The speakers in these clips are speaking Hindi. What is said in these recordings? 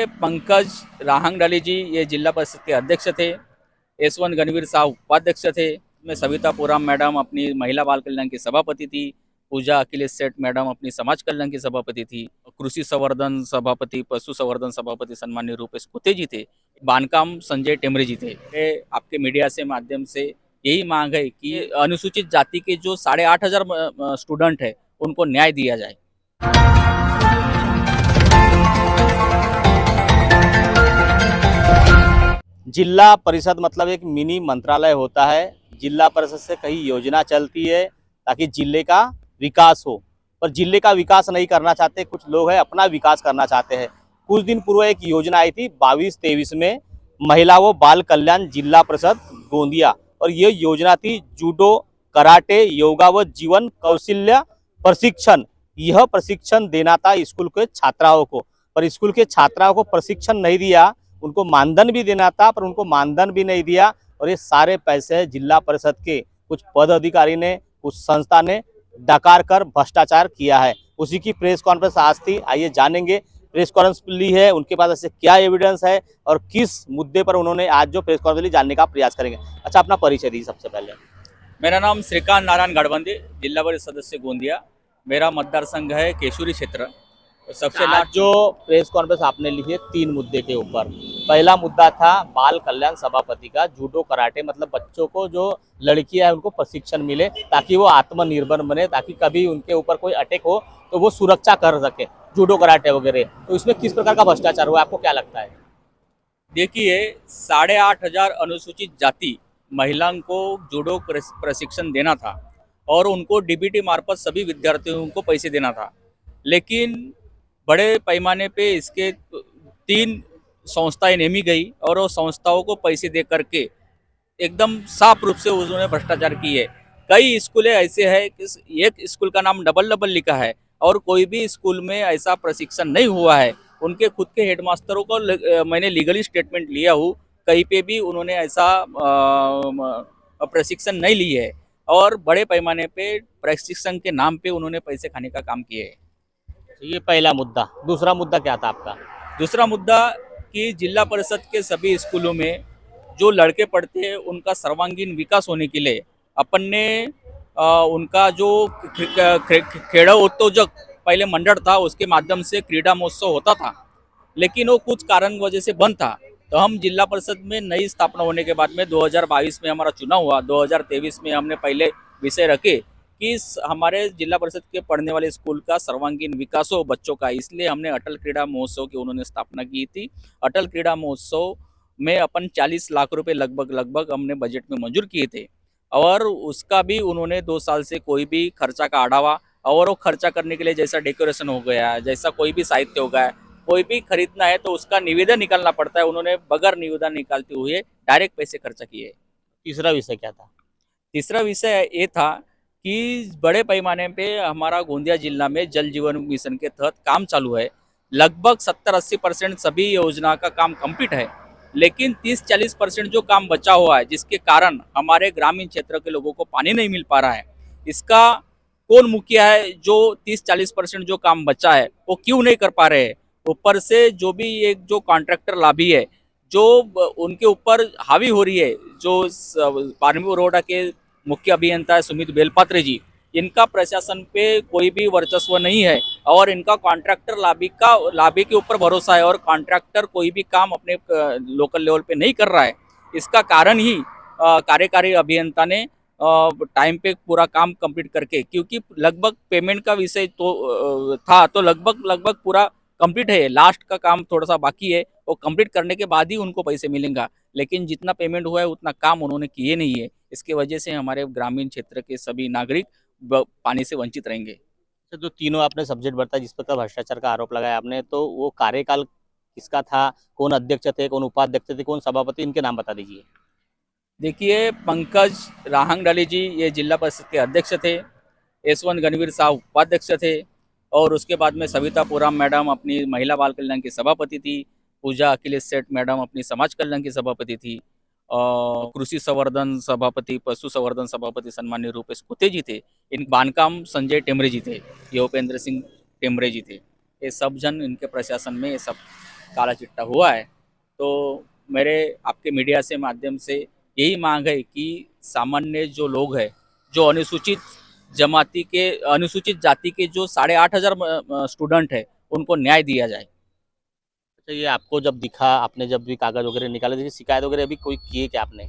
देखिए, पंकज राहंगडाले जी ये जिला परिषद के अध्यक्ष थे। S1 गणवीर साहब उपाध्यक्ष थे। में सविता पुराम मैडम अपनी महिला बाल कल्याण की सभापति थी। पूजा अखिलेश सेठ मैडम अपनी समाज कल्याण की सभापति थी। कृषि संवर्धन सभापति, पशु संवर्धन सभापति सन्माननीय रूपेश कुते जी थे। बांधकाम संजय टेमरे जी थे। आपके मीडिया से माध्यम से यही मांग है कि अनुसूचित जाति के जो 8,500 स्टूडेंट है उनको न्याय दिया जाए। जिला परिषद मतलब एक मिनी मंत्रालय होता है। जिला परिषद से कई योजना चलती है ताकि जिले का विकास हो, पर जिले का विकास नहीं करना चाहते कुछ लोग हैं, अपना विकास करना चाहते हैं। कुछ दिन पूर्व एक योजना आई थी 22-23 में, महिला व बाल कल्याण जिला परिषद गोंदिया, और ये योजना थी जूडो, कराटे, योगा व जीवन कौशल्य प्रशिक्षण। यह प्रशिक्षण देना था स्कूल के छात्राओं को, पर स्कूल के छात्राओं को प्रशिक्षण नहीं दिया। उनको मानधन भी देना था पर उनको मानधन भी नहीं दिया, और ये सारे पैसे जिला परिषद के कुछ पद अधिकारी ने, कुछ संस्था ने डकार कर भ्रष्टाचार किया है। उसी की प्रेस कॉन्फ्रेंस आज थी। आइए जानेंगे प्रेस कॉन्फ्रेंस ली है, उनके पास ऐसे क्या एविडेंस है और किस मुद्दे पर उन्होंने आज जो प्रेस कॉन्फ्रेंस ली, जानने का प्रयास करेंगे। अच्छा, अपना परिचय दीजिए सबसे पहले। मेरा नाम श्रीकांत नारायण गढ़बंदी, जिला परिषद सदस्य गोंदिया। मेरा मतदार संघ है केशुरी क्षेत्र। सबसे आज जो प्रेस कॉन्फ्रेंस आपने ली है 3 मुद्दे के ऊपर। पहला मुद्दा था बाल कल्याण सभापति का, जूडो कराटे, मतलब बच्चों को जो लड़कियां हैं उनको प्रशिक्षण मिले ताकि वो आत्मनिर्भर बने, ताकि कभी उनके ऊपर कोई अटैक हो तो वो सुरक्षा कर सके, जूडो कराटे वगैरह। तो इसमें किस प्रकार का भ्रष्टाचार हुआ, आपको क्या लगता है? देखिए, 8,500 अनुसूचित जाति महिलाओं को जूडो प्रशिक्षण देना था और उनको डीबीटी मार्फत सभी विद्यार्थियों को पैसे देना था, लेकिन बड़े पैमाने पे इसके 3 संस्थाएं नेमी गई और वो संस्थाओं को पैसे दे करके एकदम साफ रूप से उन्होंने भ्रष्टाचार की है। कई स्कूलें ऐसे हैं कि एक स्कूल का नाम डबल डबल लिखा है और कोई भी स्कूल में ऐसा प्रशिक्षण नहीं हुआ है। उनके खुद के हेडमास्टरों को मैंने लीगली स्टेटमेंट लिया हूँ, कहीं पे भी उन्होंने ऐसा प्रशिक्षण नहीं ली है और बड़े पैमाने पे प्रशिक्षण के नाम पे उन्होंने पैसे खाने का काम किए है। ये पहला मुद्दा। दूसरा मुद्दा क्या था आपका? दूसरा मुद्दा कि जिला परिषद के सभी स्कूलों में जो लड़के पढ़ते हैं उनका सर्वांगीण विकास होने के लिए अपन ने उनका जो खेड़ा उत्तेजक पहले मंडल था उसके माध्यम से क्रीड़ा महोत्सव होता था, लेकिन वो कुछ कारण वजह से बंद था। तो हम जिला परिषद में नई स्थापना होने के बाद में 2022 में हमारा चुनाव हुआ। 2023 में हमने पहले विषय रखे कि हमारे जिला परिषद के पढ़ने वाले स्कूल का सर्वांगीण विकास हो बच्चों का, इसलिए हमने अटल क्रीड़ा महोत्सव की उन्होंने स्थापना की थी। अटल क्रीड़ा महोत्सव में अपन 40 लाख रुपए लगभग हमने बजट में मंजूर किए थे और उसका भी उन्होंने 2 साल से कोई भी खर्चा का आढ़ावा, और वो खर्चा करने के लिए जैसा डेकोरेशन हो गया, जैसा कोई भी साहित्य हो गया, कोई भी खरीदना है तो उसका निवेदन निकालना पड़ता है, उन्होंने बगैर निवेदन निकालते हुए डायरेक्ट पैसे खर्चा किए। तीसरा विषय क्या था? तीसरा विषय ये था कि बड़े पैमाने पे हमारा गोंदिया जिला में जल जीवन मिशन के तहत काम चालू है। लगभग 70-80% सभी योजना का काम कंप्लीट है, लेकिन 30-40% जो काम बचा हुआ है जिसके कारण हमारे ग्रामीण क्षेत्र के लोगों को पानी नहीं मिल पा रहा है। इसका कौन मुखिया है जो 30-40% जो काम बचा है वो क्यों नहीं कर पा रहे हैं? ऊपर से जो भी एक जो कॉन्ट्रैक्टर लाभी है जो उनके ऊपर हावी हो रही है, जो पारमी रोड के मुख्य अभियंता है सुमित बेलपात्रे जी, इनका प्रशासन पे कोई भी वर्चस्व नहीं है और इनका कॉन्ट्रैक्टर लाभी के ऊपर भरोसा है और कॉन्ट्रैक्टर कोई भी काम अपने लोकल लेवल पे नहीं कर रहा है। इसका कारण ही कार्यकारी अभियंता ने टाइम पे पूरा काम कंप्लीट करके, क्योंकि लगभग पेमेंट का विषय तो था तो लगभग पूरा कंप्लीट है, लास्ट का काम थोड़ा सा बाकी है, वो कंप्लीट करने के बाद ही उनको पैसे मिलेंगे, लेकिन जितना पेमेंट हुआ है उतना काम उन्होंने किए नहीं है। इसके वजह से हमारे ग्रामीण क्षेत्र के सभी नागरिक पानी से वंचित रहेंगे। जो तीनों आपने सब्जेक्ट बताया जिस प्रकार भ्रष्टाचार का आरोप लगाया आपने, तो वो कार्यकाल किसका था? कौन अध्यक्ष थे, कौन उपाध्यक्ष थे, कौन सभापति, इनके नाम बता दीजिए। देखिए, पंकज राहंगडाले जी ये जिला परिषद के अध्यक्ष थे। S1 गणवीर साहब उपाध्यक्ष थे और उसके बाद में सविता पुराम मैडम अपनी महिला बाल कल्याण की सभापति थी। पूजा अखिलेश सेठ मैडम अपनी समाज कल्याण की सभापति थी। कृषि संवर्धन सभापति, पशु संवर्धन सभापति सन्माननीय रूपेश कुते जी थे। इन बांधकाम संजय टेमरे जी थे, ये उपेंद्र सिंह टेमरे जी थे। ये सब जन इनके प्रशासन में ये सब काला चिट्टा हुआ है। तो मेरे आपके मीडिया से माध्यम से यही मांग है कि सामान्य जो लोग हैं, जो अनुसूचित जाति के जो 8,500 स्टूडेंट है, उनको न्याय दिया जाए। अच्छा, ये आपको जब दिखा, आपने जब भी कागज वगैरह निकाले थे, शिकायत वगैरह अभी कोई किए क्या आपने?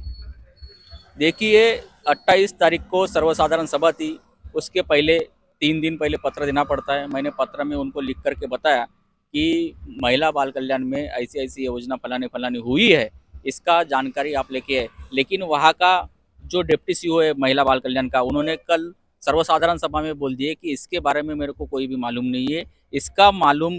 देखिए 28 तारीख को सर्वसाधारण सभा थी, उसके पहले 3 दिन पहले पत्र देना पड़ता है। मैंने पत्र में उनको लिख करके बताया कि महिला बाल कल्याण में ऐसी ऐसी योजना फलाने फलानी हुई है, इसका जानकारी आप लेके आए। लेकिन वहाँ का जो डिप्टी सीईओ है महिला बाल कल्याण का, उन्होंने कल सर्वसाधारण सभा में बोल दिए कि इसके बारे में मेरे को कोई भी मालूम नहीं है। इसका मालूम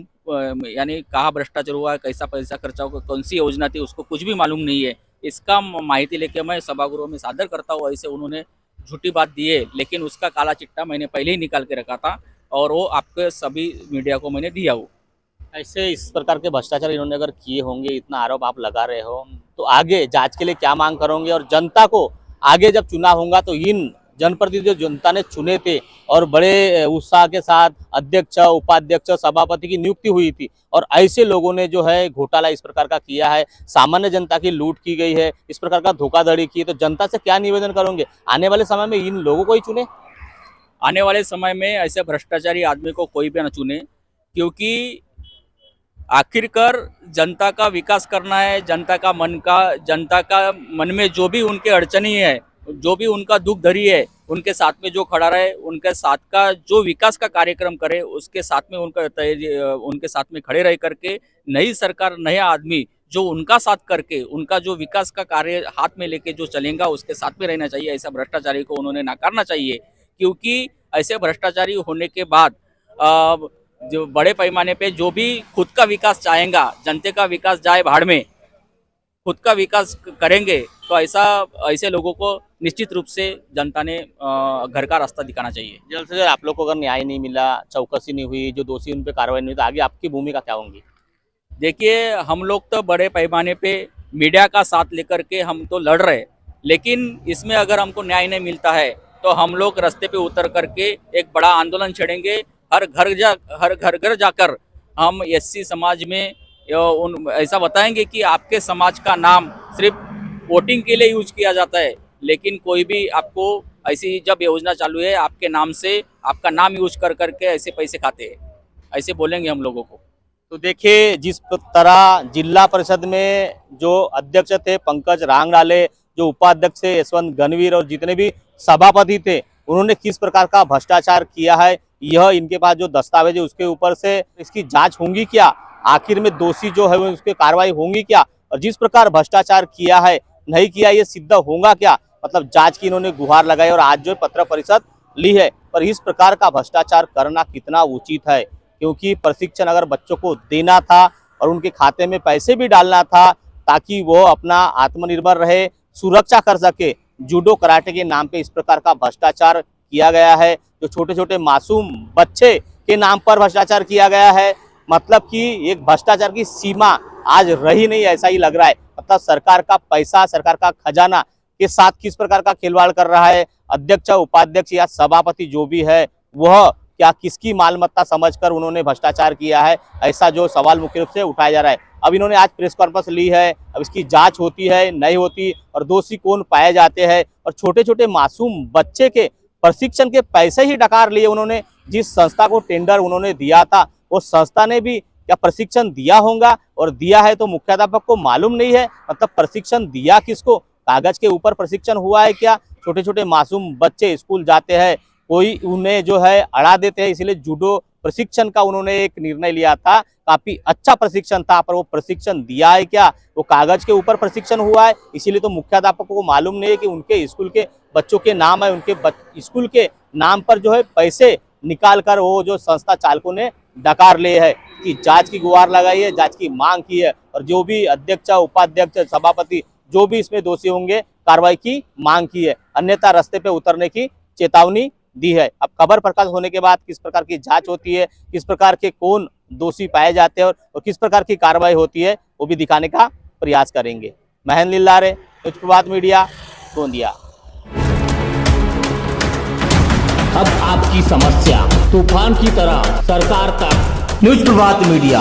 यानी कहाँ भ्रष्टाचार हुआ है, कैसा पैसा खर्चा हुआ, कौन सी योजना थी, उसको कुछ भी मालूम नहीं है। इसका माहिती लेके मैं सभागृह में सादर करता हूँ। ऐसे उन्होंने झूठी बात दी है, लेकिन उसका काला चिट्टा मैंने पहले ही निकाल के रखा था और वो आपके सभी मीडिया को मैंने दिया हो। ऐसे इस प्रकार के भ्रष्टाचार इन्होंने अगर किए होंगे, इतना आरोप आप लगा रहे हो, तो आगे जांच के लिए क्या मांग करोगे? और जनता को आगे जब चुनाव होगा तो इन जनप्रतिनिधि जो जनता ने चुने थे और बड़े उत्साह के साथ अध्यक्ष, उपाध्यक्ष, सभापति की नियुक्ति हुई थी, और ऐसे लोगों ने जो है घोटाला इस प्रकार का किया है, सामान्य जनता की लूट की गई है, इस प्रकार का धोखाधड़ी की है, तो जनता से क्या निवेदन करोगे? आने वाले समय में इन लोगों को ही चुने। आने वाले समय में ऐसे भ्रष्टाचारी आदमी को कोई भी न चुने, क्योंकि आखिरकार जनता का विकास करना है। जनता का मन में जो भी उनके अड़चनी है, जो भी उनका दुख धरी है, उनके साथ में जो खड़ा रहे, उनके साथ का जो विकास का कार्यक्रम करे, उसके साथ में उनके साथ में खड़े रह करके नई सरकार, नया आदमी जो उनका साथ करके उनका जो विकास का कार्य हाथ में लेके जो चलेगा, उसके साथ में रहना चाहिए। ऐसा भ्रष्टाचारी को उन्होंने नकारना चाहिए, क्योंकि ऐसे भ्रष्टाचारी होने के बाद जो बड़े पैमाने पे जो भी खुद का विकास चाहेगा, जनता का विकास जाए भाड़ में, खुद का विकास करेंगे, तो ऐसे लोगों को निश्चित रूप से जनता ने घर का रास्ता दिखाना चाहिए। जल्द से जल्द आप लोग को अगर न्याय नहीं मिला, चौकसी नहीं हुई, जो दोषी उन पर कार्रवाई नहीं हुई, तो आगे आपकी भूमिका क्या होगी? देखिए, हम लोग तो बड़े पैमाने पे मीडिया का साथ लेकर के हम तो लड़ रहे, लेकिन इसमें अगर हमको न्याय नहीं मिलता है तो हम लोग रास्ते पे उतर करके एक बड़ा आंदोलन छेड़ेंगे। हर घर जाकर हम एससी समाज में ऐसा बताएंगे कि आपके समाज का नाम सिर्फ वोटिंग के लिए यूज किया जाता है, लेकिन कोई भी आपको ऐसी जब योजना चालू है, आपके नाम से आपका नाम यूज कर करके ऐसे पैसे खाते हैं, ऐसे बोलेंगे हम लोगों को। तो देखिए, जिस तरह जिला परिषद में जो अध्यक्ष थे पंकज रांगडाले, जो उपाध्यक्ष थे यशवंत गणवीर, और जितने भी सभापति थे, उन्होंने किस प्रकार का भ्रष्टाचार किया है, यह इनके पास जो दस्तावेज है उसके ऊपर से इसकी जांच होंगी क्या, आखिर में दोषी जो है उसके कार्रवाई होंगी क्या, और जिस प्रकार भ्रष्टाचार किया है, नहीं किया, ये सिद्ध होगा क्या? मतलब जांच की इन्होंने गुहार लगाई और आज जो पत्र परिषद ली है। पर इस प्रकार का भ्रष्टाचार करना कितना उचित है? क्योंकि प्रशिक्षण अगर बच्चों को देना था और उनके खाते में पैसे भी डालना था ताकि वो अपना आत्मनिर्भर रहे, सुरक्षा कर सके, जूडो कराटे के नाम पे इस प्रकार का भ्रष्टाचार किया गया है। जो छोटे छोटे मासूम बच्चे के नाम पर भ्रष्टाचार किया गया है, मतलब कि एक भ्रष्टाचार की सीमा आज रही नहीं, ऐसा ही लग रहा है। मतलब सरकार का पैसा, सरकार का खजाना के साथ किस प्रकार का खिलवाड़ कर रहा है अध्यक्ष, उपाध्यक्ष या सभापति जो भी है, वह क्या किसकी मालमत्ता समझकर उन्होंने भ्रष्टाचार किया है, ऐसा जो सवाल मुख्य रूप से उठाया जा रहा है। अब इन्होंने आज प्रेस कॉन्फ्रेंस ली है, अब इसकी जांच होती है नहीं होती, और दोषी कौन पाए जाते हैं, और छोटे छोटे मासूम बच्चे के प्रशिक्षण के पैसे ही डकार लिए उन्होंने। जिस संस्था को टेंडर उन्होंने दिया था, वो संस्था ने भी क्या प्रशिक्षण दिया होगा, और दिया है तो मुख्याध्यापक को मालूम नहीं है। मतलब प्रशिक्षण दिया किसको? कागज के ऊपर प्रशिक्षण हुआ है क्या? छोटे छोटे मासूम बच्चे स्कूल जाते हैं, कोई उन्हें जो है अड़ा देते हैं, इसलिए जूडो प्रशिक्षण का उन्होंने एक निर्णय लिया था, काफी अच्छा प्रशिक्षण था, पर वो प्रशिक्षण दिया है क्या? वो कागज के ऊपर प्रशिक्षण हुआ है, इसीलिए तो मुख्याध्यापकों को मालूम नहीं है कि उनके स्कूल के बच्चों के नाम है, उनके स्कूल के नाम पर जो है पैसे निकाल कर वो जो संस्था चालकों ने डकार लिए है। कि जांच की गुहार लगाई है, जांच की मांग की है, और जो भी अध्यक्ष, उपाध्यक्ष, सभापति जो भी इसमें दोषी होंगे, कार्रवाई की मांग की है, अन्यथा रास्ते पे उतरने की चेतावनी दी है। अब खबर प्रकाश होने के बाद किस प्रकार की जांच होती है, किस प्रकार के कौन दोषी पाए जाते हैं और किस प्रकार की कार्रवाई होती है, वो भी दिखाने का प्रयास करेंगे। महेंद्र लिल्लारे, न्यूज प्रभात मीडिया, गोंदिया। अब आपकी समस्या तूफान की तरह सरकार तक, न्यूज प्रभात मीडिया।